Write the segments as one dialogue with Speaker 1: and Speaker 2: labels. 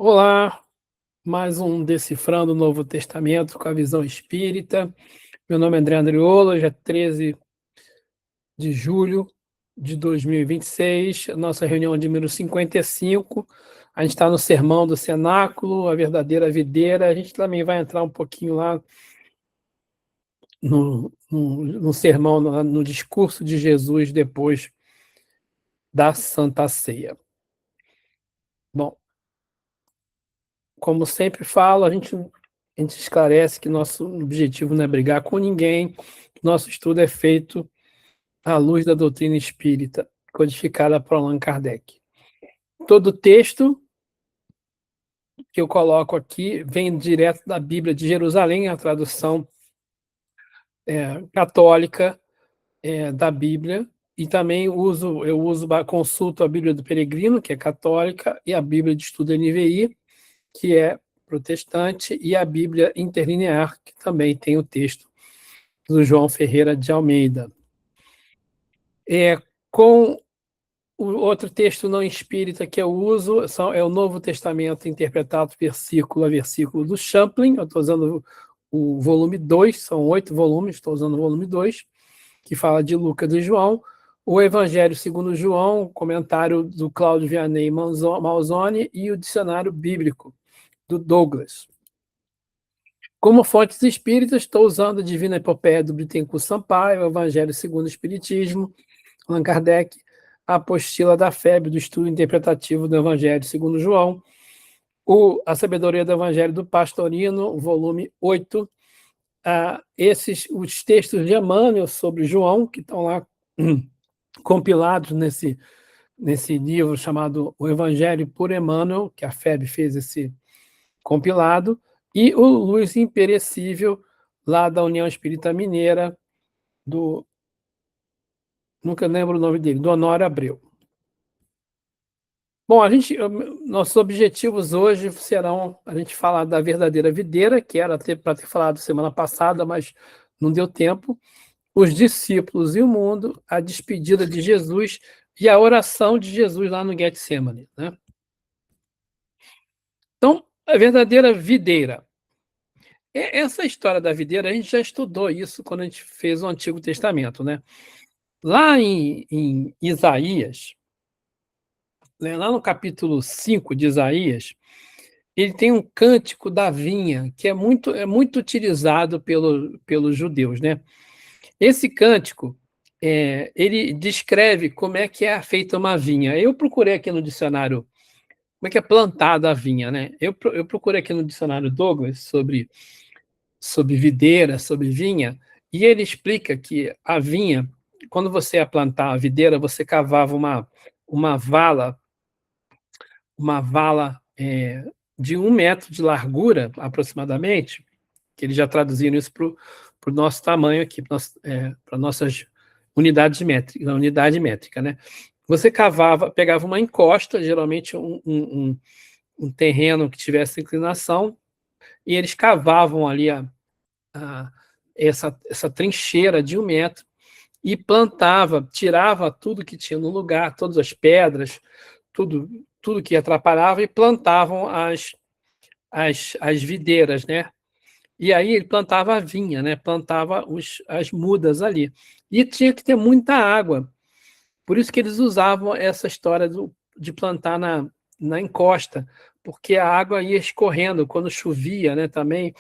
Speaker 1: Olá, mais um Decifrando o Novo Testamento com a visão espírita. Meu nome é André Andriolo, hoje é 13 de julho de 2026, nossa reunião de número 55. A gente está no Sermão do Cenáculo, a verdadeira videira. A gente também vai entrar um pouquinho lá no sermão, no discurso de Jesus depois da Santa Ceia. Bom, como sempre falo, a gente esclarece que nosso objetivo não é brigar com ninguém, nosso estudo é feito à luz da doutrina espírita, codificada por Allan Kardec. Todo texto que eu coloco aqui vem direto da Bíblia de Jerusalém, a tradução católica da Bíblia, e também consulto a Bíblia do Peregrino, que é católica, e a Bíblia de Estudo NVI, que é protestante, e a Bíblia Interlinear, que também tem o texto do João Ferreira de Almeida. Com o outro texto não espírita que eu uso é o Novo Testamento interpretado versículo a versículo do Champlin. Eu estou usando o volume 2, são 8 volumes, estou usando o volume 2, que fala de Lucas e João. O Evangelho segundo João, comentário do Cláudio Vianney Malzone, e o Dicionário Bíblico, do Douglas. Como fontes espíritas, estou usando a Divina Epopeia do Bittencourt Sampaio, o Evangelho segundo o Espiritismo, Allan Kardec, a Apostila da FEB, do Estudo Interpretativo do Evangelho segundo João, a Sabedoria do Evangelho do Pastorino, volume 8, os textos de Emmanuel sobre João, que estão lá compilados nesse livro chamado O Evangelho por Emmanuel, que a FEB fez esse compilado, e o Luz Imperecível, lá da União Espírita Mineira, nunca lembro o nome dele, do Honório Abreu. Bom, nossos objetivos hoje serão a gente falar da verdadeira videira, que era para ter falado semana passada, mas não deu tempo, os discípulos e o mundo, a despedida de Jesus e a oração de Jesus lá no Getsemane, né? Então, a verdadeira videira. Essa história da videira, a gente já estudou isso quando a gente fez o Antigo Testamento, né? Lá em Isaías, né, lá no capítulo 5 de Isaías, ele tem um cântico da vinha, que é muito utilizado pelos judeus, né? Esse cântico, ele descreve como é que é feita uma vinha. Eu procurei aqui no dicionário como é que é plantada a vinha, né? Eu procurei aqui no dicionário Douglas sobre videira, sobre vinha, e ele explica que a vinha, quando você ia plantar a videira, você cavava uma vala de 1 metro de largura, aproximadamente, que eles já traduziram isso para o nosso tamanho aqui, para nossas unidades métricas, na unidade métrica, né? Você pegava uma encosta, geralmente um terreno que tivesse inclinação, e eles cavavam ali essa trincheira de 1 metro e tirava tudo que tinha no lugar, todas as pedras, tudo que atrapalhava, e plantavam as videiras, né? E aí ele plantava a vinha, né? Plantava as mudas ali. E tinha que ter muita água. Por isso que eles usavam essa história de plantar na encosta, porque a água ia escorrendo, quando chovia, né, também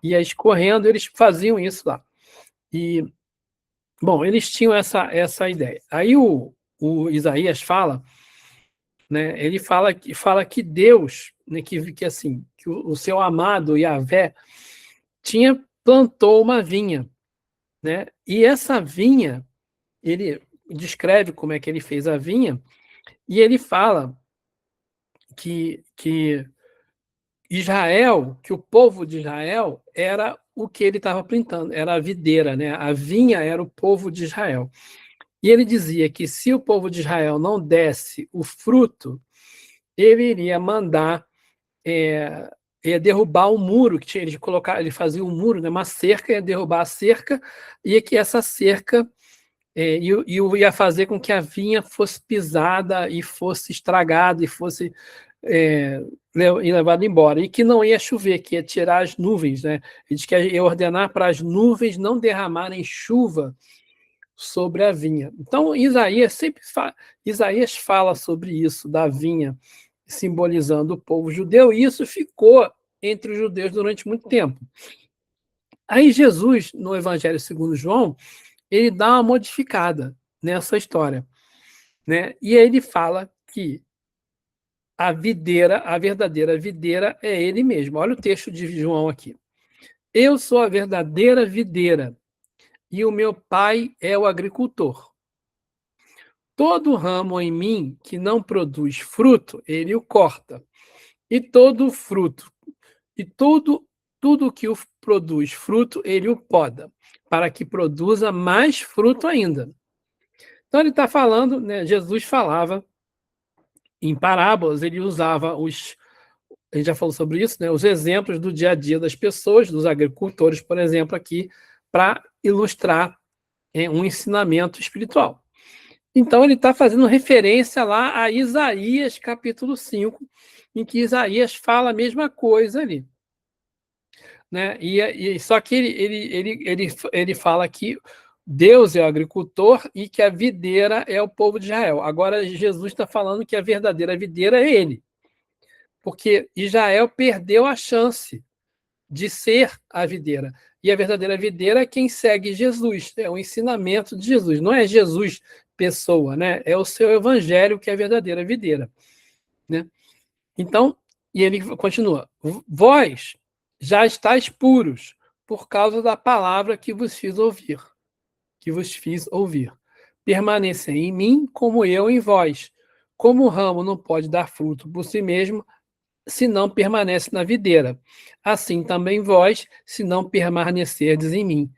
Speaker 1: ia escorrendo, eles faziam isso lá. E, bom, eles tinham essa ideia. Aí o Isaías fala, né, ele fala que Deus, né, que assim, que o seu amado Yahvé plantou uma vinha, né? E essa vinha, ele descreve como é que ele fez a vinha, e ele fala que Israel, que o povo de Israel era o que ele estava plantando, era a videira, né? A vinha era o povo de Israel. E ele dizia que se o povo de Israel não desse o fruto, ele iria mandar ia derrubar o muro que tinha, ele fazia um muro, né, uma cerca, ia derrubar a cerca, e que essa cerca ia fazer com que a vinha fosse pisada e fosse estragada e fosse e levado embora, e que não ia chover, que ia tirar as nuvens, né? Ele diz que ia ordenar para as nuvens não derramarem chuva sobre a vinha. Então, Isaías fala sobre isso, da vinha, simbolizando o povo judeu, e isso ficou entre os judeus durante muito tempo. Aí Jesus, no Evangelho segundo João, ele dá uma modificada nessa história, né? E aí ele fala que a videira, a verdadeira videira é ele mesmo. Olha o texto de João aqui. Eu sou a verdadeira videira e o meu pai é o agricultor. Todo ramo em mim que não produz fruto, ele o corta. E todo fruto, e tudo que o produz fruto, ele o poda, para que produza mais fruto ainda. Então ele está falando, né, Jesus falava em parábolas, ele usava a gente já falou sobre isso, né, os exemplos do dia a dia das pessoas, dos agricultores, por exemplo, aqui, para ilustrar um ensinamento espiritual. Então, ele está fazendo referência lá a Isaías, capítulo 5, em que Isaías fala a mesma coisa ali. Né? Só que ele fala que Deus é o agricultor e que a videira é o povo de Israel. Agora, Jesus está falando que a verdadeira videira é ele, porque Israel perdeu a chance de ser a videira. E a verdadeira videira é quem segue Jesus, é o ensinamento de Jesus, não é Jesus pessoa, né? É o seu evangelho que é a verdadeira videira, né? Então, e ele continua: vós já estáis puros por causa da palavra que vos fiz ouvir, Permanecei em mim como eu em vós. Como o ramo não pode dar fruto por si mesmo, se não permanece na videira. Assim também vós, se não permanecerdes em mim.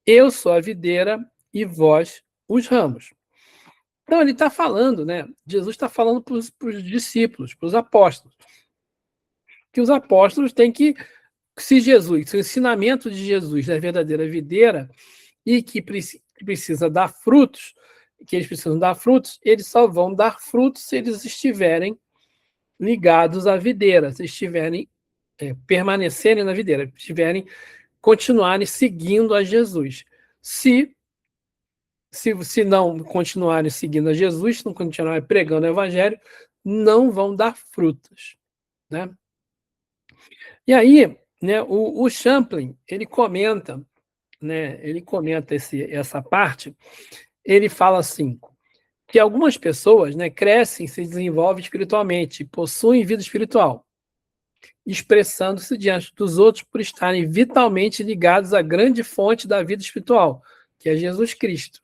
Speaker 1: Eu sou a videira e vós os ramos. Então ele está falando, né? Jesus está falando para os discípulos, para os apóstolos, que os apóstolos têm que, se o ensinamento de Jesus é a verdadeira videira e que precisa dar frutos, que eles precisam dar frutos, eles só vão dar frutos se eles estiverem ligados à videira, se estiverem permanecerem na videira, continuarem seguindo a Jesus. Se não continuarem seguindo a Jesus, se não continuarem pregando o evangelho, não vão dar frutos, né? E aí, né, o Champlin, ele comenta, né, essa parte, ele fala assim, que algumas pessoas, né, crescem, se desenvolvem espiritualmente, possuem vida espiritual, expressando-se diante dos outros por estarem vitalmente ligados à grande fonte da vida espiritual, que é Jesus Cristo,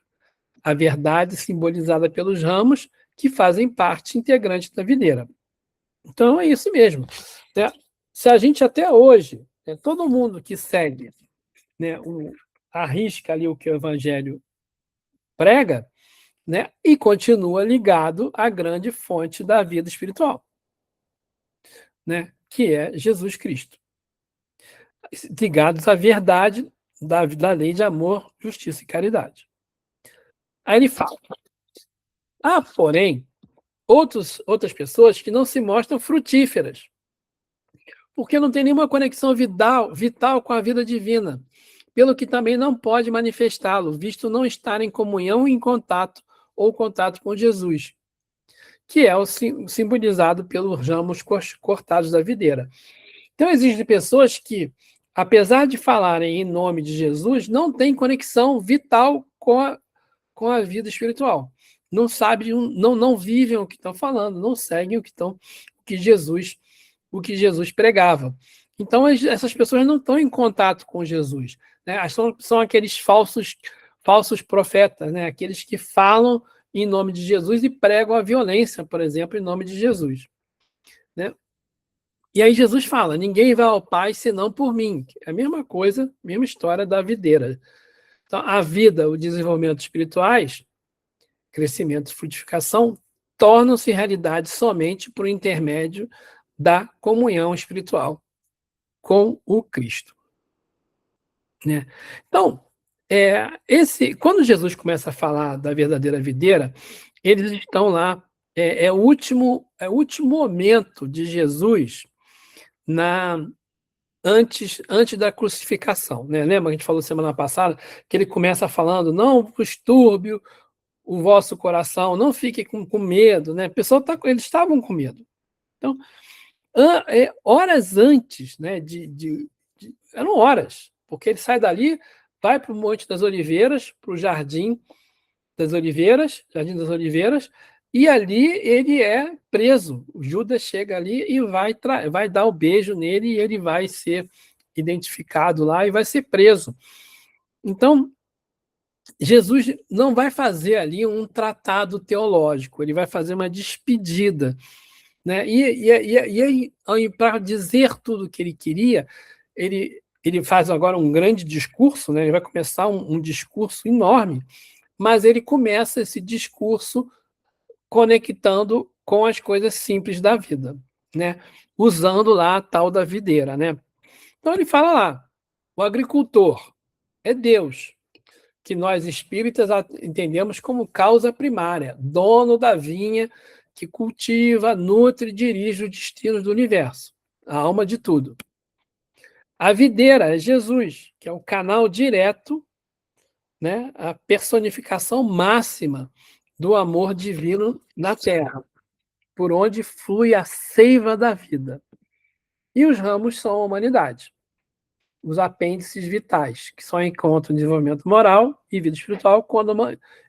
Speaker 1: a verdade simbolizada pelos ramos que fazem parte integrante da videira. Então é isso mesmo, né? Se a gente até hoje, né, todo mundo que segue, né, arrisca ali o que o Evangelho prega, né, e continua ligado à grande fonte da vida espiritual, né, que é Jesus Cristo. Ligados à verdade da lei de amor, justiça e caridade. Aí ele fala: porém, outras pessoas que não se mostram frutíferas, porque não tem nenhuma conexão vital com a vida divina, pelo que também não pode manifestá-lo, visto não estar em comunhão em contato ou contato com Jesus, que é o simbolizado pelos ramos cortados da videira. Então, existem pessoas que, apesar de falarem em nome de Jesus, não têm conexão vital com a vida espiritual. Não sabem, não vivem o que estão falando, não seguem o que Jesus pregava. Então, essas pessoas não estão em contato com Jesus, né? São aqueles falsos profetas, né? Aqueles que falam em nome de Jesus e pregam a violência, por exemplo, em nome de Jesus, né? E aí Jesus fala: ninguém vai ao Pai senão por mim. É a mesma coisa, mesma história da videira. Então, a vida, o desenvolvimento espirituais, crescimento e frutificação, tornam-se realidade somente por intermédio da comunhão espiritual com o Cristo, né? Então, quando Jesus começa a falar da verdadeira videira, eles estão lá é o último momento de Jesus antes da crucificação, né? Lembra que a gente falou semana passada que ele começa falando: não vos turbe o vosso coração, não fique com medo, né? Eles estavam com medo. Então, horas antes, né? Eram horas, porque ele sai dali, vai para o Monte das Oliveiras, para o Jardim das Oliveiras, e ali ele é preso. O Judas chega ali e vai dar o beijo nele, e ele vai ser identificado lá e vai ser preso. Então, Jesus não vai fazer ali um tratado teológico, ele vai fazer uma despedida, né? E para dizer tudo o que ele queria, ele faz agora um grande discurso, né? Ele vai começar um discurso enorme, mas ele começa esse discurso conectando com as coisas simples da vida, né? Usando lá a tal da videira, né? Então ele fala lá: o agricultor é Deus, que nós espíritas entendemos como causa primária, dono da vinha que cultiva, nutre e dirige os destinos do universo, a alma de tudo. A videira é Jesus, que é o canal direto, né, a personificação máxima do amor divino na Terra, por onde flui a seiva da vida. E os ramos são a humanidade, os apêndices vitais, que só encontram desenvolvimento moral e vida espiritual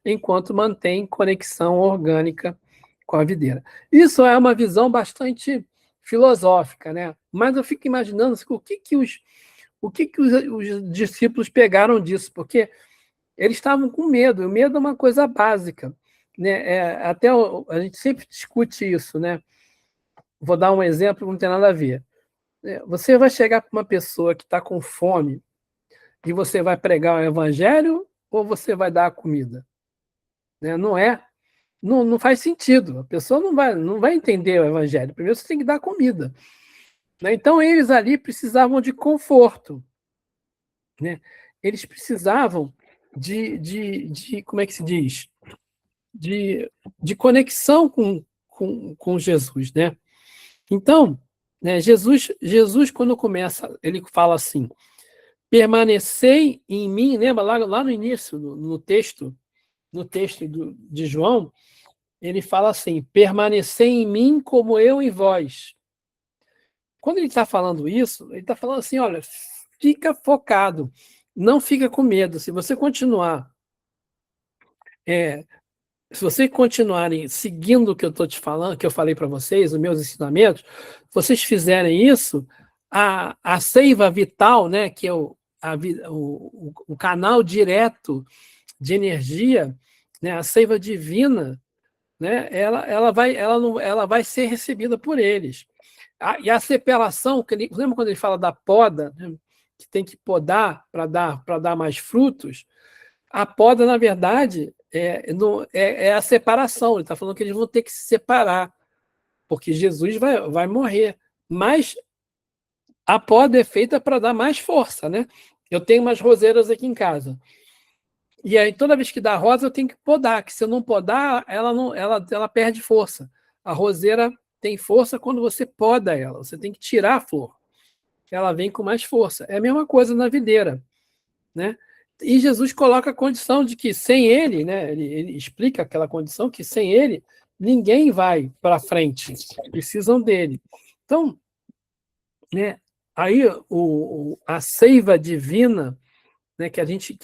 Speaker 1: enquanto mantém conexão orgânica com a videira. Isso é uma visão bastante filosófica, né? Mas eu fico imaginando o que os discípulos pegaram disso, porque eles estavam com medo. O medo é uma coisa básica, né? Até a gente sempre discute isso, né? Vou dar um exemplo que não tem nada a ver. Você vai chegar para uma pessoa que está com fome e você vai pregar o evangelho ou você vai dar a comida? Né? Não faz sentido. A pessoa não vai entender o evangelho. Primeiro você tem que dar comida. Né? Então eles ali precisavam de conforto. Né? Eles precisavam como é que se diz? De conexão com Jesus. Né? Então, né, Jesus, quando começa, ele fala assim: permanecei em mim. Lembra lá no início, no texto de João, ele fala assim: permanecei em mim como eu em vós. Quando ele está falando isso, ele está falando assim: olha, fica focado, não fica com medo. Se vocês continuarem seguindo o que eu estou te falando, que eu falei para vocês, os meus ensinamentos, vocês fizerem isso, a seiva vital, né, que é o canal direto de energia, né, a seiva divina, né, ela vai ser recebida por eles. E a separação, lembra quando ele fala da poda, né, que tem que podar para dar mais frutos? A poda, na verdade, é a separação. Ele está falando que eles vão ter que se separar, porque Jesus vai morrer. Mas a poda é feita para dar mais força, né? Eu tenho umas roseiras aqui em casa. E aí, toda vez que dá rosa, eu tenho que podar, que se eu não podar, ela perde força. A roseira tem força quando você poda ela. Você tem que tirar a flor. Ela vem com mais força. É a mesma coisa na videira, né? E Jesus coloca a condição de que sem ele, né, ele explica aquela condição que sem ele ninguém vai para frente, precisam dele. Então, né, aí a seiva divina, né, que a gente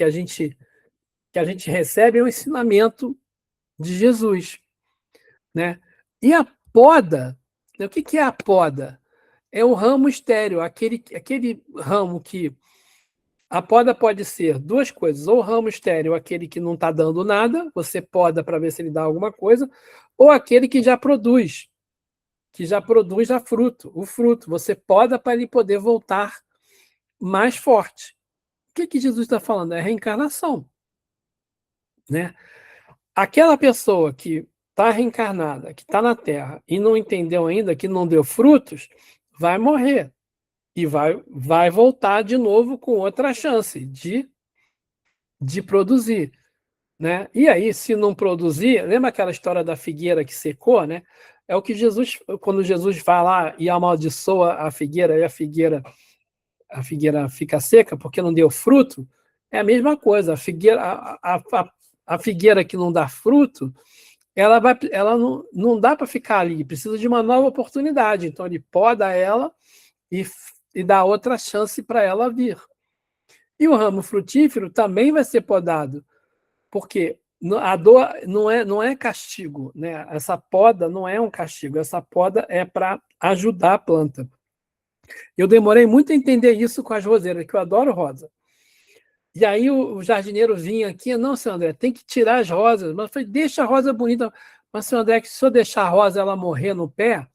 Speaker 1: recebe é um ensinamento de Jesus, né? E a poda, né, o que é a poda? É o ramo estéril, aquele ramo que a poda pode ser duas coisas: ou o ramo estéril, aquele que não está dando nada, você poda para ver se ele dá alguma coisa, ou aquele que já produz a fruto, o fruto, você poda para ele poder voltar mais forte. O que Jesus está falando? É reencarnação, né? Aquela pessoa que está reencarnada, que está na Terra e não entendeu ainda, que não deu frutos, vai morrer e vai voltar de novo com outra chance de produzir. né? E aí, se não produzir, lembra aquela história da figueira que secou, né? É o que Jesus, quando Jesus vai lá e amaldiçoa a figueira, e a figueira fica seca porque não deu fruto, é a mesma coisa. A figueira que não dá fruto, ela não dá para ficar ali, precisa de uma nova oportunidade. Então ele poda ela e dá outra chance para ela vir. E o ramo frutífero também vai ser podado, porque a dor não é castigo, né? Essa poda não é um castigo, essa poda é para ajudar a planta. Eu demorei muito a entender isso com as roseiras, que eu adoro rosa. E aí o jardineiro vinha aqui, não, seu André, tem que tirar as rosas. Mas eu falei, deixa a rosa bonita. Mas, seu André, que se eu deixar a rosa ela morrer no pé,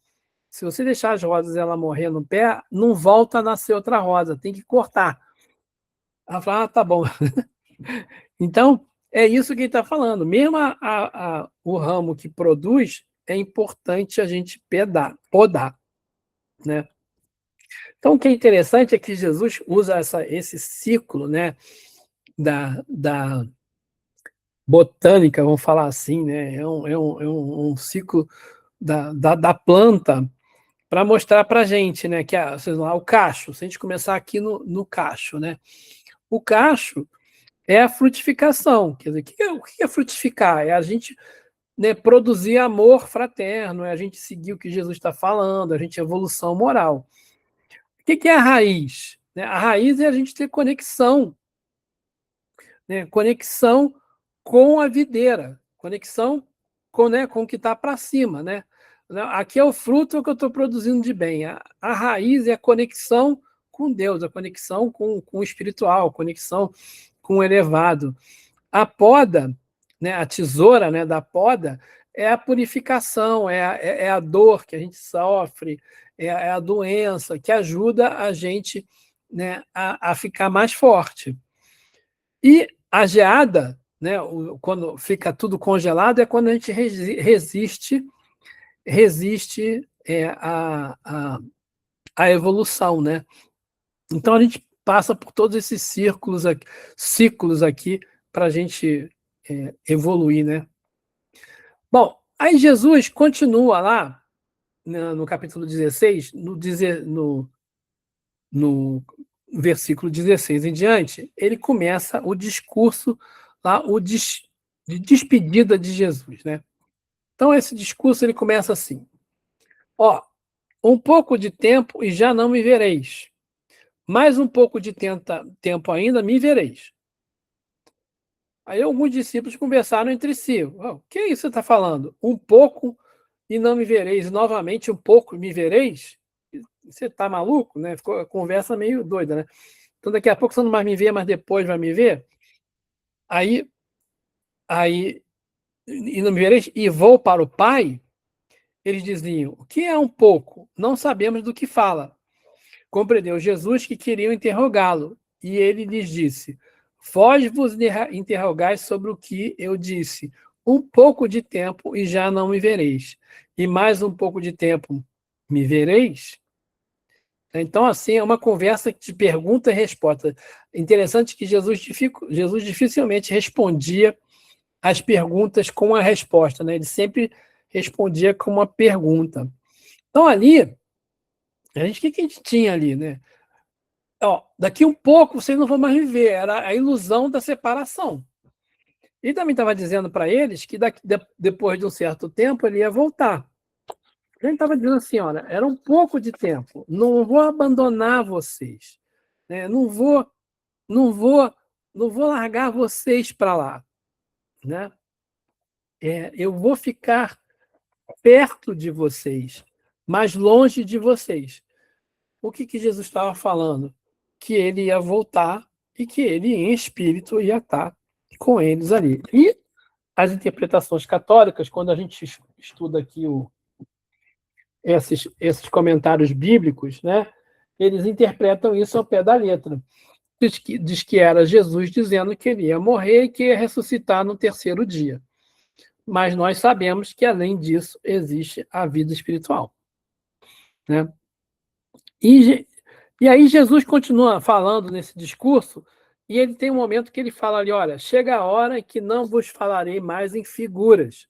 Speaker 1: se você deixar as rosas ela morrer no pé, não volta a nascer outra rosa, tem que cortar. Ela falou, tá bom. Então, é isso que ele está falando. Mesmo o ramo que produz, é importante a gente podar, né? Então, o que é interessante é que Jesus usa esse ciclo, né, da botânica, vamos falar assim, né? É um ciclo da planta para mostrar para a gente, né, que sei lá, o cacho, se a gente começar aqui no cacho, né? O cacho é a frutificação. Quer dizer, o que é frutificar? É a gente, né, produzir amor fraterno, é a gente seguir o que Jesus está falando, a gente evolução moral. O que é a raiz? A raiz é a gente ter conexão, né? Conexão com a videira, conexão com o que está para cima, né? Aqui é o fruto que eu estou produzindo de bem. A raiz é a conexão com Deus, a conexão com o espiritual, a conexão com o elevado. A poda, né, a tesoura, né, da poda, é a purificação, é a dor que a gente sofre, é a doença que ajuda a gente, né, a ficar mais forte. E a geada, né, quando fica tudo congelado, é quando a gente resiste a evolução, né? Então a gente passa por todos esses ciclos aqui para a gente evoluir, né? Bom, aí Jesus continua lá no capítulo 16, no versículo 16 em diante, ele começa o discurso lá, de despedida de Jesus, né? Então esse discurso ele começa assim: ó, um pouco de tempo e já não me vereis. Mais um pouco de tempo ainda me vereis. Aí alguns discípulos conversaram entre si. O que é isso que você está falando? Um pouco e não me vereis. Novamente um pouco me vereis? Você está maluco? Né? Ficou a conversa meio doida, né? Então daqui a pouco você não vai me ver, mas depois vai me ver. Aí e não me vereis? E vou para o Pai? Eles diziam, o que é um pouco? Não sabemos do que fala. Compreendeu Jesus que queriam interrogá-lo. E ele lhes disse, vós vos interrogais sobre o que eu disse. Um pouco de tempo e já não me vereis. E mais um pouco de tempo me vereis? Então, assim, é uma conversa de pergunta e resposta. Interessante que Jesus dificilmente respondia as perguntas com a resposta, né? Ele sempre respondia com uma pergunta. Então, ali, o que a gente tinha ali, né? Ó, daqui um pouco vocês não vão mais viver, era a ilusão da separação. E também estava dizendo para eles que depois de um certo tempo ele ia voltar. Ele estava dizendo assim, olha, era um pouco de tempo, não vou abandonar vocês, né? Não vou, não vou largar vocês para lá, né? Eu vou ficar perto de vocês, mas longe de vocês. O que Jesus estava falando? Que ele ia voltar e que ele, em espírito, ia estar com eles ali. E as interpretações católicas, quando a gente estuda aqui esses comentários bíblicos, né, eles interpretam isso ao pé da letra. Diz que era Jesus dizendo que ele ia morrer e que ia ressuscitar no terceiro dia. Mas nós sabemos que, além disso, existe a vida espiritual, né? E aí Jesus continua falando nesse discurso E ele tem um momento que ele fala ali, olha, chega a hora em que não vos falarei mais em figuras,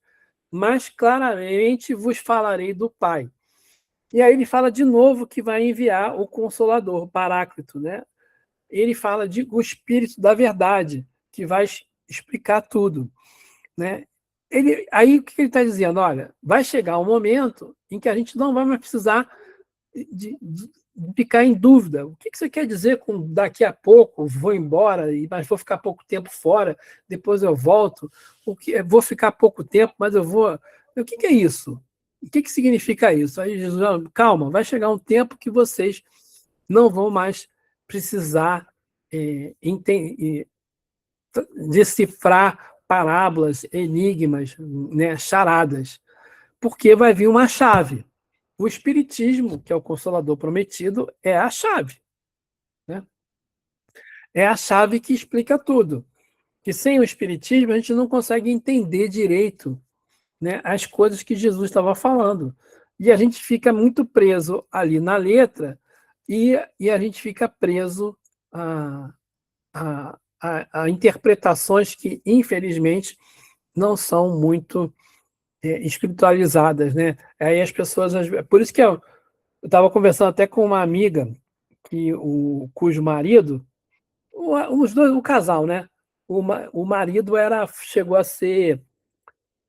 Speaker 1: mas claramente vos falarei do Pai. E aí ele fala de novo que vai enviar o Consolador, o Paráclito, né? Ele fala de o Espírito da Verdade, que vai explicar tudo, né? Aí o que ele está dizendo? Olha, vai chegar um momento em que a gente não vai mais precisar de ficar em dúvida. O que você quer dizer com daqui a pouco vou embora, mas vou ficar pouco tempo fora, depois eu volto? Vou ficar pouco tempo, mas eu vou. O que é isso? O que significa isso? Aí Jesus, calma, vai chegar um tempo que vocês não vão mais precisar decifrar parábolas, enigmas, né, charadas, porque vai vir uma chave. O Espiritismo, que é o Consolador Prometido, é a chave. Né? É a chave que explica tudo. Que sem o Espiritismo a gente não consegue entender direito, né, as coisas que Jesus estava falando. E a gente fica muito preso ali na letra e a gente fica preso a interpretações que, infelizmente, não são muito espiritualizadas, né? Aí as pessoas... Por isso que eu estava conversando até com uma amiga cujo marido, os dois, o casal, né? O marido chegou a ser,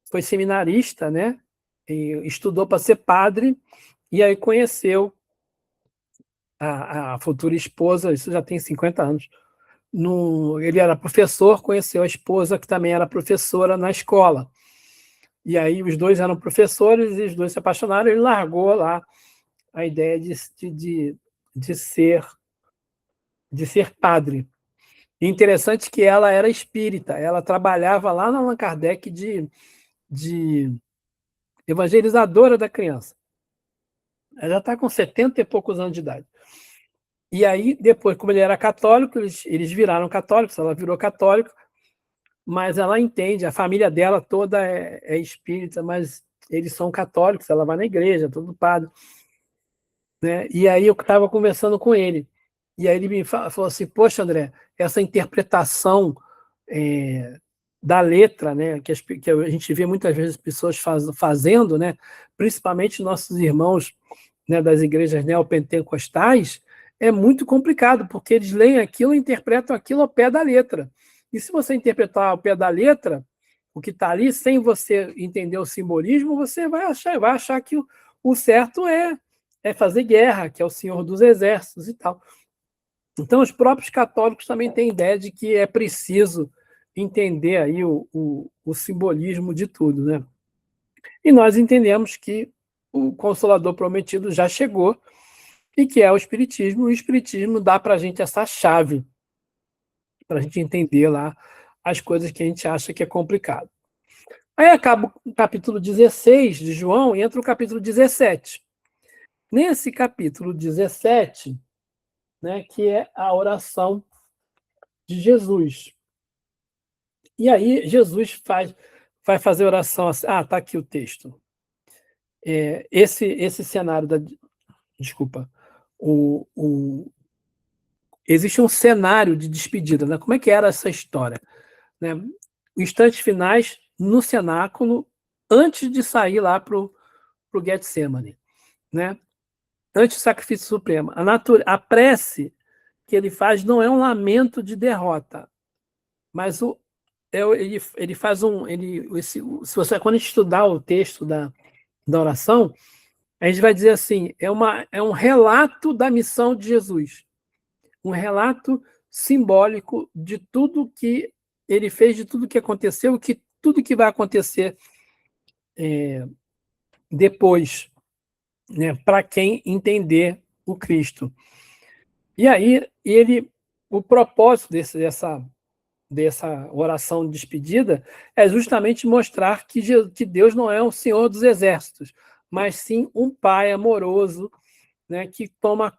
Speaker 1: foi seminarista, né? E estudou para ser padre, e aí conheceu a futura esposa, isso já tem 50 anos. Ele era professor, conheceu a esposa, que também era professora na escola. E aí os dois eram professores, e os dois se apaixonaram, e ele largou lá a ideia de ser padre. E interessante que ela era espírita, ela trabalhava lá na Allan Kardec de evangelizadora da criança. Ela já está com 70 e poucos anos de idade. E aí, depois, como ele era católico, eles viraram católicos, ela virou católica, mas ela entende, a família dela toda é espírita, mas eles são católicos, ela vai na igreja, todo padre. Né? E aí eu estava conversando com ele, e aí ele me falou assim, poxa, André, essa interpretação da letra, né, que a gente vê muitas vezes pessoas fazendo, né, principalmente nossos irmãos, né, das igrejas neopentecostais, é muito complicado, porque eles leem aquilo e interpretam aquilo ao pé da letra. E se você interpretar ao pé da letra, o que está ali, sem você entender o simbolismo, você vai achar que o certo é fazer guerra, que é o Senhor dos Exércitos e tal. Então, os próprios católicos também têm ideia de que é preciso entender aí o simbolismo de tudo, né? E nós entendemos que o Consolador Prometido já chegou e que é o Espiritismo. O Espiritismo dá para a gente essa chave para a gente entender lá as coisas que a gente acha que é complicado. Aí acaba o capítulo 16 de João e entra o capítulo 17. Nesse capítulo 17, né, que é a oração de Jesus. E aí Jesus vai fazer oração assim. Está aqui o texto. Esse cenário da... Desculpa. Existe um cenário de despedida. Né? Como é que era essa história? Né? Instantes finais no cenáculo, antes de sair lá para o Getsemane. Né? Antes do sacrifício supremo. A prece que ele faz não é um lamento de derrota, mas ele faz se você, quando a gente estudar o texto da oração, a gente vai dizer assim, é um relato da missão de Jesus, um relato simbólico de tudo que ele fez, de tudo que aconteceu, tudo que vai acontecer depois, né, para quem entender o Cristo. E aí, o propósito dessa oração de despedida é justamente mostrar que Deus não é o Senhor dos Exércitos, mas sim um Pai amoroso, né, que toma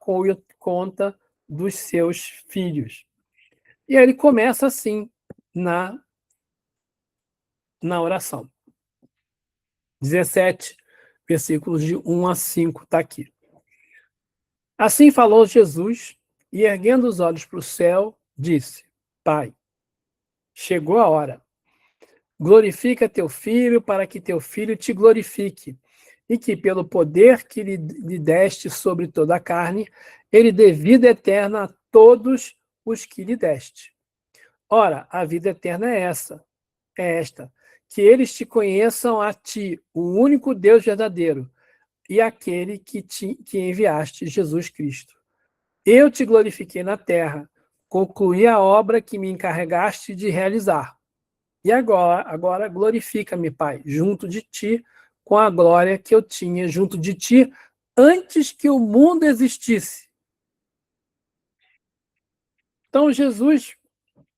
Speaker 1: conta dos seus filhos. E aí ele começa assim na oração. 17, versículos de 1 a 5, está aqui. Assim falou Jesus, e erguendo os olhos para o céu, disse: Pai, chegou a hora. Glorifica teu filho, para que teu filho te glorifique, e que, pelo poder que lhe deste sobre toda a carne, ele dê vida eterna a todos os que lhe deste. Ora, a vida eterna é esta, que eles te conheçam a ti, o único Deus verdadeiro, e aquele que enviaste, Jesus Cristo. Eu te glorifiquei na terra, concluí a obra que me encarregaste de realizar. E agora glorifica-me, Pai, junto de ti, com a glória que eu tinha junto de ti antes que o mundo existisse. Então, Jesus,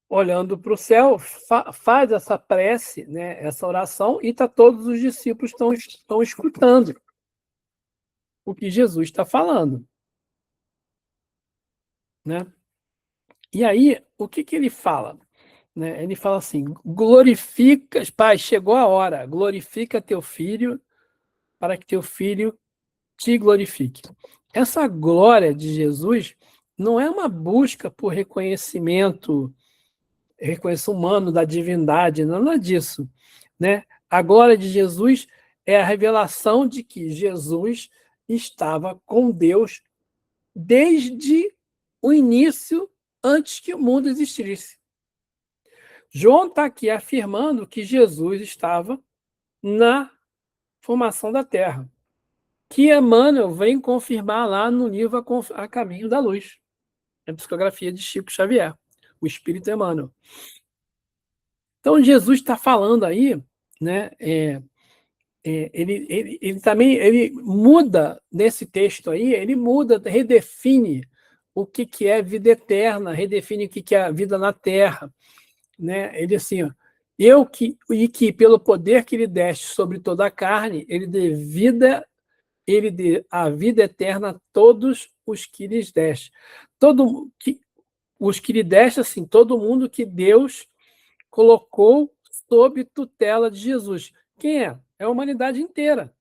Speaker 1: olhando para o céu, faz essa prece, né, essa oração, e todos os discípulos estão escutando o que Jesus está falando. Né? E aí, o que ele fala? Né? Ele fala assim: glorifica, Pai, chegou a hora, glorifica teu filho, para que teu filho te glorifique. Essa glória de Jesus não é uma busca por reconhecimento humano da divindade, nada disso. Né? A glória de Jesus é a revelação de que Jesus estava com Deus desde o início, antes que o mundo existisse. João está aqui afirmando que Jesus estava na formação da Terra, que Emmanuel vem confirmar lá no livro A Caminho da Luz, a psicografia de Chico Xavier, o Espírito Emmanuel. Então, Jesus está falando aí, né, ele também muda, nesse texto aí, ele muda, redefine o que é vida eterna, redefine o que é a vida na Terra. Né? Ele assim, ó, e que pelo poder que lhe deste sobre toda a carne, ele dê a vida eterna a todos os que lhes deste. Os que lhe deste, assim, todo mundo que Deus colocou sob tutela de Jesus. Quem é? É a humanidade inteira.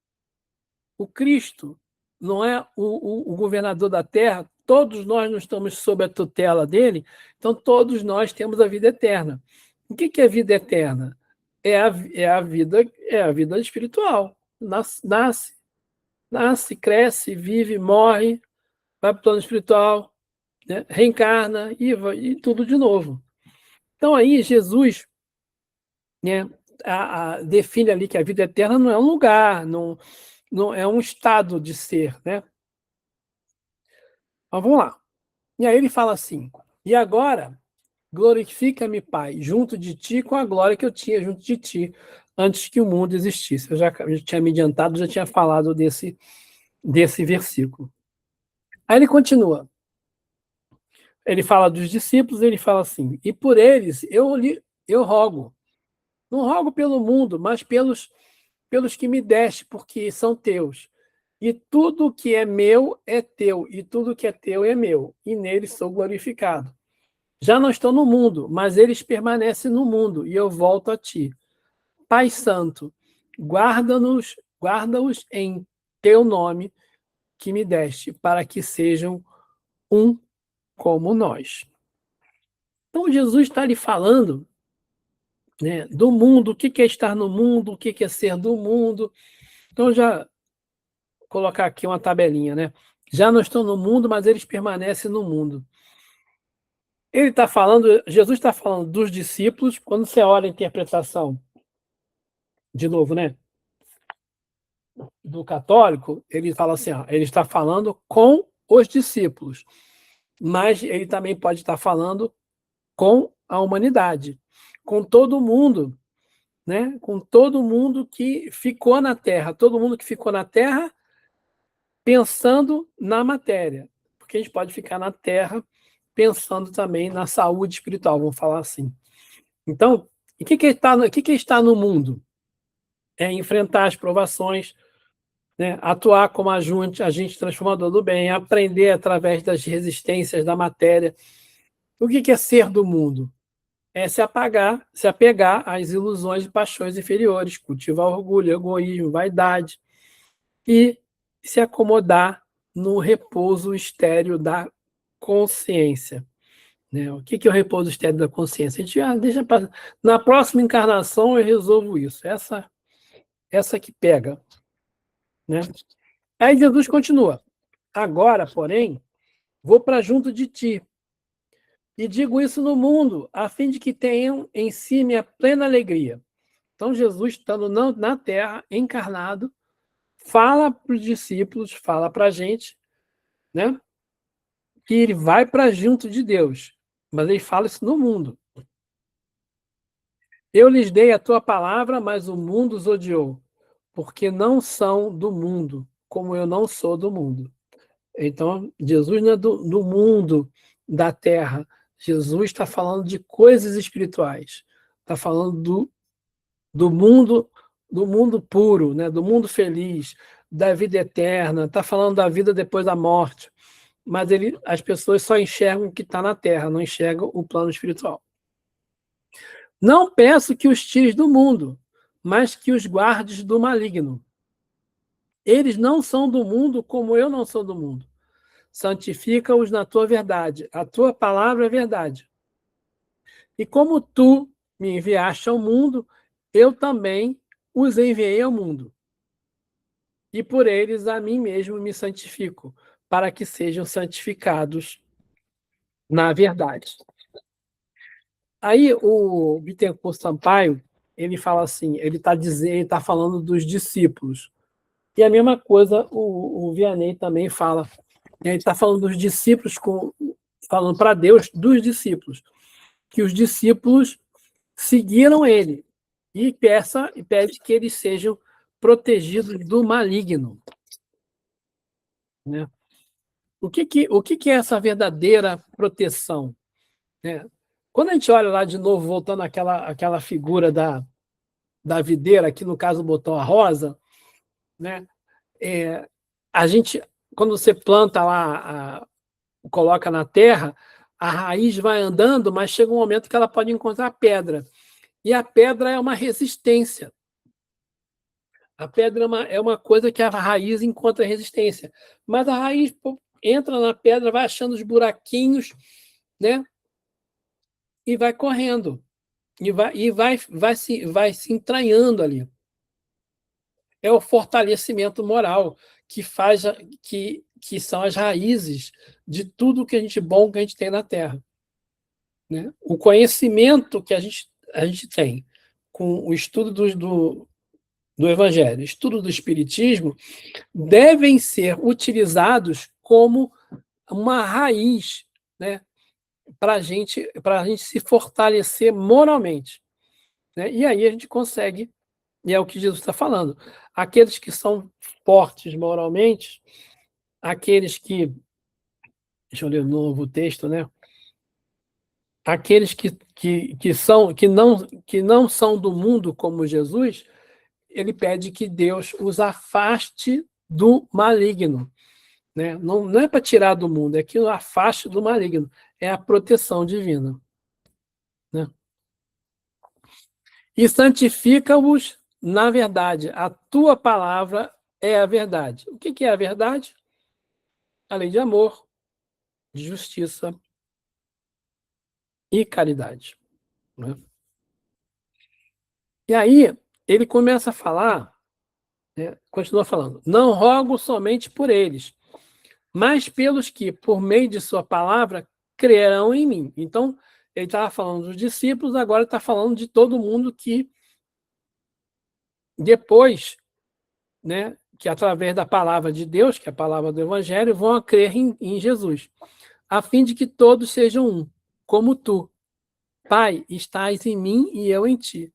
Speaker 1: O Cristo não é o governador da Terra, todos nós não estamos sob a tutela dele, então todos nós temos a vida eterna. O que é vida eterna? É a vida espiritual. Nasce, cresce, vive, morre, vai para o plano espiritual, né? Reencarna e tudo de novo. Então aí Jesus, né, define ali que a vida eterna não é um lugar, não é um estado de ser, né? Mas vamos lá. E aí ele fala assim: e agora glorifica-me, Pai, junto de ti com a glória que eu tinha junto de ti antes que o mundo existisse. Eu já tinha me adiantado, já tinha falado desse versículo. Aí ele continua. Ele fala dos discípulos, ele fala assim: e por eles eu rogo. Não rogo pelo mundo, mas pelos que me deste, porque são teus. E tudo que é meu é teu, e tudo que é teu é meu, e neles sou glorificado. Já não estou no mundo, mas eles permanecem no mundo, e eu volto a ti. Pai Santo, guarda-os em teu nome que me deste, para que sejam um como nós. Então Jesus está lhe falando, né, do mundo, o que é estar no mundo, o que é ser do mundo. Então já colocar aqui uma tabelinha, né? Já não estão no mundo, mas eles permanecem no mundo. Ele está falando, Jesus está falando dos discípulos. Quando você olha a interpretação, de novo, né, do católico, ele fala assim, ó, ele está falando com os discípulos, mas ele também pode estar falando com a humanidade, com todo mundo, né? Com todo mundo que ficou na Terra, todo mundo que ficou na Terra pensando na matéria, porque a gente pode ficar na Terra pensando também na saúde espiritual, vamos falar assim. Então, o que é estar no mundo? É enfrentar as provações, né? Atuar como agente transformador do bem, aprender através das resistências da matéria. O que é ser do mundo? É se apegar às ilusões e paixões inferiores, cultivar orgulho, egoísmo, vaidade e se acomodar no repouso estéril da consciência. Né? O que é o repouso estético da consciência? A gente deixa pra... Na próxima encarnação eu resolvo isso. Essa que pega. Né? Aí Jesus continua. Agora, porém, vou para junto de ti. E digo isso no mundo, a fim de que tenham em si minha plena alegria. Então, Jesus, estando na terra, encarnado, fala para os discípulos, fala para a gente, né, que ele vai para junto de Deus. Mas ele fala isso no mundo. Eu lhes dei a tua palavra, mas o mundo os odiou, porque não são do mundo, como eu não sou do mundo. Então, Jesus não é do mundo, da terra. Jesus está falando de coisas espirituais. Está falando do mundo puro, né? Do mundo feliz, da vida eterna. Está falando da vida depois da morte. Mas as pessoas só enxergam o que está na terra, não enxergam o plano espiritual. Não peço que os tires do mundo, mas que os guardes do maligno. Eles não são do mundo como eu não sou do mundo. Santifica-os na tua verdade. A tua palavra é verdade. E como tu me enviaste ao mundo, eu também os enviei ao mundo. E por eles a mim mesmo me santifico, para que sejam santificados na verdade. Aí o Bittencourt Sampaio, ele fala assim, ele está falando dos discípulos. E a mesma coisa o Vianney também fala. Ele está falando dos discípulos, falando para Deus dos discípulos, que os discípulos seguiram ele e pede que eles sejam protegidos do maligno. Né? O que é essa verdadeira proteção? Né? Quando a gente olha lá de novo, voltando àquela figura da videira, que no caso botou a rosa, né? A gente, quando você planta lá, coloca na terra, a raiz vai andando, mas chega um momento que ela pode encontrar pedra. E a pedra é uma resistência. A pedra é uma coisa que a raiz encontra resistência. Mas a raiz entra na pedra, vai achando os buraquinhos, né? E vai correndo. Vai se entranhando ali. É o fortalecimento moral que são as raízes de tudo que bom que a gente tem na Terra. Né? O conhecimento que a gente tem com o estudo do Evangelho, estudo do Espiritismo, devem ser utilizados como uma raiz, né, para a gente se fortalecer moralmente. Né? E aí a gente consegue, e é o que Jesus está falando, aqueles que são fortes moralmente, aqueles que, deixa eu ler o novo texto, né? Aqueles que não são do mundo como Jesus, ele pede que Deus os afaste do maligno. Né? Não é para tirar do mundo, é que o afaste do maligno. É a proteção divina. Né? E santifica-os na verdade. A tua palavra é a verdade. O que é a verdade? A lei de amor, de justiça e caridade. Né? E aí, ele começa a falar, né, continua falando, não rogo somente por eles, mas pelos que, por meio de sua palavra, crerão em mim. Então, ele estava falando dos discípulos, agora está falando de todo mundo que depois, né, que através da palavra de Deus, que é a palavra do Evangelho, vão a crer em Jesus, a fim de que todos sejam um, como tu, Pai, estás em mim e eu em ti,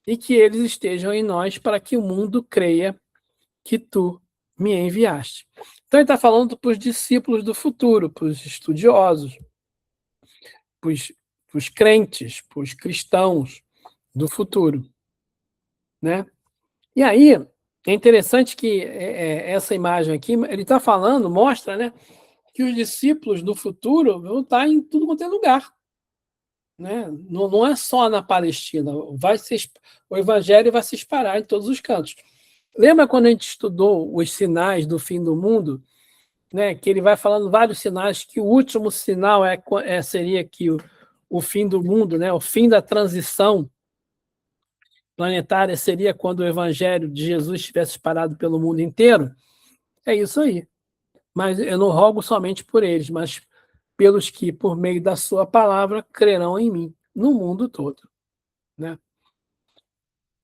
Speaker 1: e que eles estejam em nós para que o mundo creia que tu me enviaste. Então ele está falando para os discípulos do futuro, para os estudiosos, para os crentes, para os cristãos do futuro. Né? E aí, é interessante que essa imagem aqui, ele está falando, mostra, né, que os discípulos do futuro vão estar em tudo quanto é lugar. Né? Não é só na Palestina, o evangelho vai se espalhar em todos os cantos. Lembra quando a gente estudou os sinais do fim do mundo? né, que ele vai falando vários sinais, que o último sinal seria que o fim do mundo, né, o fim da transição planetária seria quando o evangelho de Jesus estivesse espalhado pelo mundo inteiro. É isso aí. Mas eu não rogo somente por eles, mas pelos que, por meio da sua palavra, crerão em mim, no mundo todo, né?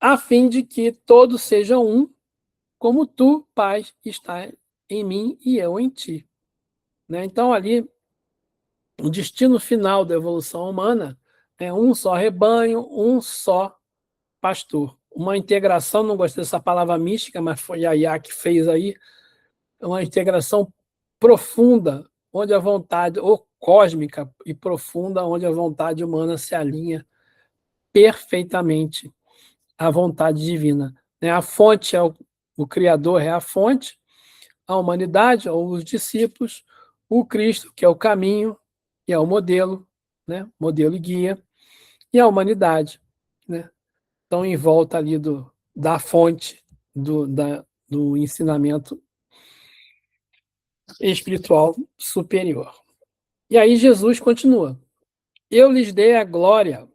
Speaker 1: A fim de que todos sejam um, como tu, Pai, está em mim e eu em ti. Né? Então, ali, o destino final da evolução humana é um só rebanho, um só pastor. Uma integração, não gostei dessa palavra mística, mas foi a Yá que fez aí, uma integração profunda, onde a vontade, ou cósmica e profunda, onde a vontade humana se alinha perfeitamente à vontade divina. A fonte é o Criador, é a fonte, a humanidade, ou os discípulos, o Cristo, que é o caminho, que é o modelo, né? Modelo e guia, e a humanidade, né? Estão em volta ali da fonte do ensinamento espiritual superior. E aí Jesus continua: eu lhes dei a glória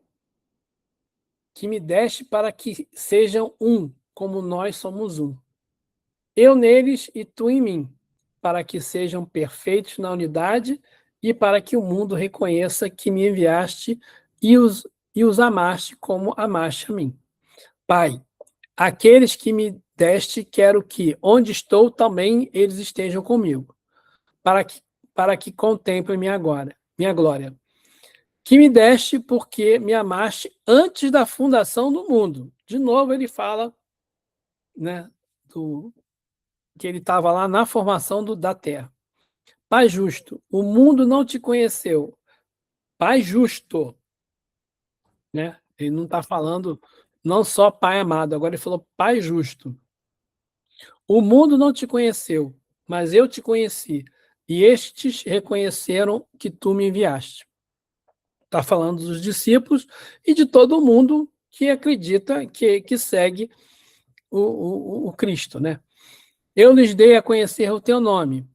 Speaker 1: que me deste para que sejam um, como nós somos um. Eu neles e tu em mim, para que sejam perfeitos na unidade e para que o mundo reconheça que me enviaste e os amaste como amaste a mim. Pai, aqueles que me deste, quero que, onde estou, também eles estejam comigo, para que contemplem minha glória. Que me deste porque me amaste antes da fundação do mundo. De novo ele fala, né, que ele estava lá na formação da terra. Pai justo, o mundo não te conheceu. Pai justo, né? Ele não está falando não só pai amado, agora ele falou pai justo. O mundo não te conheceu, mas eu te conheci, e estes reconheceram que tu me enviaste. Está falando dos discípulos e de todo mundo que acredita, que segue o Cristo, né? Eu lhes dei a conhecer o teu nome,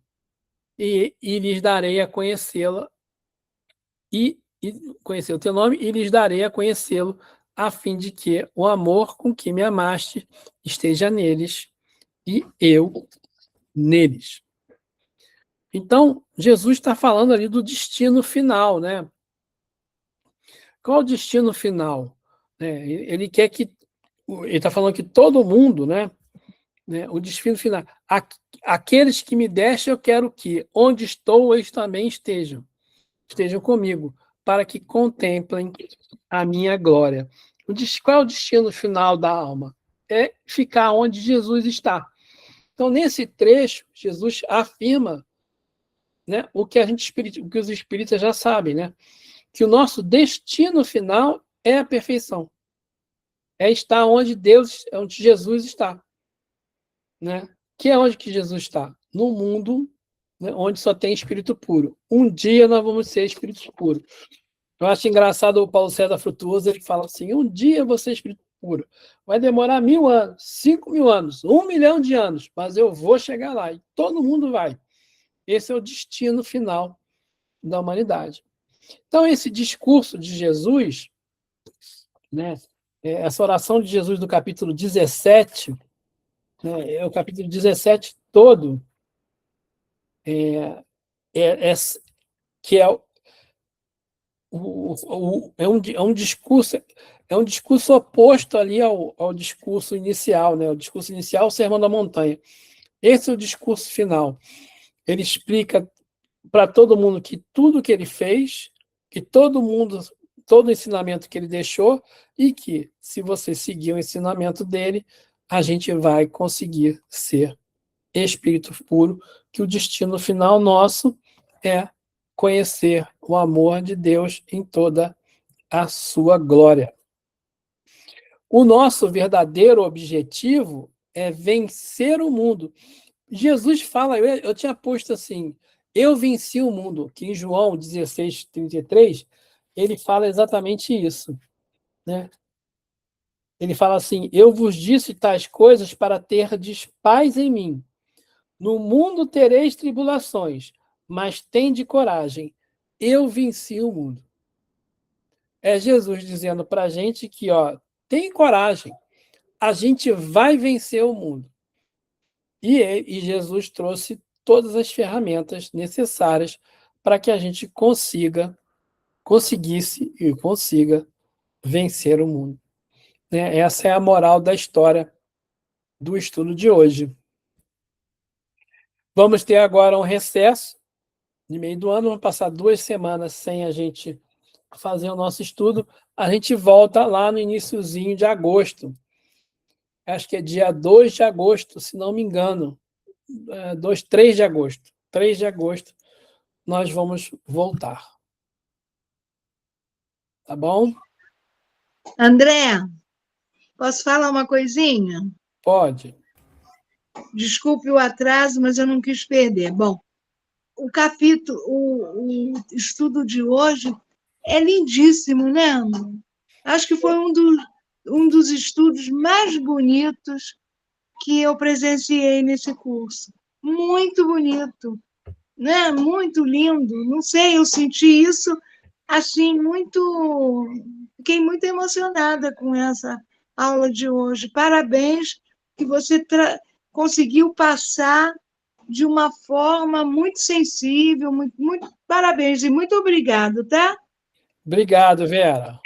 Speaker 1: e lhes darei a conhecê-lo, e conhecer o teu nome, e lhes darei a conhecê-lo, a fim de que o amor com que me amaste esteja neles, e eu neles. Então, Jesus está falando ali do destino final, né? Qual o destino final? Ele quer que. Ele está falando que todo mundo, né? O destino final. Aqueles que me deste, eu quero que, onde estou, eles também estejam comigo, para que contemplem a minha glória. Qual é o destino final da alma? É ficar onde Jesus está. Então, nesse trecho, Jesus afirma, né, o que o que os espíritas já sabem, né? Que o nosso destino final é a perfeição. É estar onde Jesus está. Né? Que é onde que Jesus está? No mundo, né, onde só tem espírito puro. Um dia nós vamos ser espíritos puros. Eu acho engraçado o Paulo César Frutuoso, ele fala assim, um dia eu vou ser espírito puro. Vai demorar 1000 anos, 5.000 anos, 1.000.000 de anos, mas eu vou chegar lá e todo mundo vai. Esse é o destino final da humanidade. Então, esse discurso de Jesus, né, essa oração de Jesus do capítulo 17, né, é o capítulo 17 todo, que é um discurso oposto ali ao discurso inicial, né? O discurso inicial, o Sermão da Montanha. Esse é o discurso final. Ele explica para todo mundo que tudo que ele fez, que todo o ensinamento que ele deixou, e que, se você seguir o ensinamento dele, a gente vai conseguir ser espírito puro, que o destino final nosso é conhecer o amor de Deus em toda a sua glória. O nosso verdadeiro objetivo é vencer o mundo. Jesus fala, eu tinha posto assim, eu venci o mundo, que em João 16:33, ele fala exatamente isso, né? Ele fala assim, eu vos disse tais coisas para terdes paz em mim. No mundo tereis tribulações, mas tende coragem. Eu venci o mundo. É Jesus dizendo para a gente que, ó, tem coragem. A gente vai vencer o mundo. E Jesus trouxe todas as ferramentas necessárias para que a gente conseguisse e consiga vencer o mundo. Né? Essa é a moral da história do estudo de hoje. Vamos ter agora um recesso de meio do ano, vamos passar 2 semanas sem a gente fazer o nosso estudo. A gente volta lá no iniciozinho de agosto. Acho que é dia 2 de agosto, se não me engano. 3 de agosto. 3 de agosto nós vamos voltar. Tá bom?
Speaker 2: André, posso falar uma coisinha?
Speaker 1: Pode.
Speaker 2: Desculpe o atraso, mas eu não quis perder. Bom, o estudo de hoje é lindíssimo, né, amor? Acho que foi um dos estudos mais bonitos que eu presenciei nesse curso. Muito bonito, né? Muito lindo. Não sei, eu senti isso assim muito, fiquei muito emocionada com essa aula de hoje. Parabéns que você conseguiu passar de uma forma muito sensível, muito parabéns e muito obrigado, tá?
Speaker 1: Obrigado, Vera.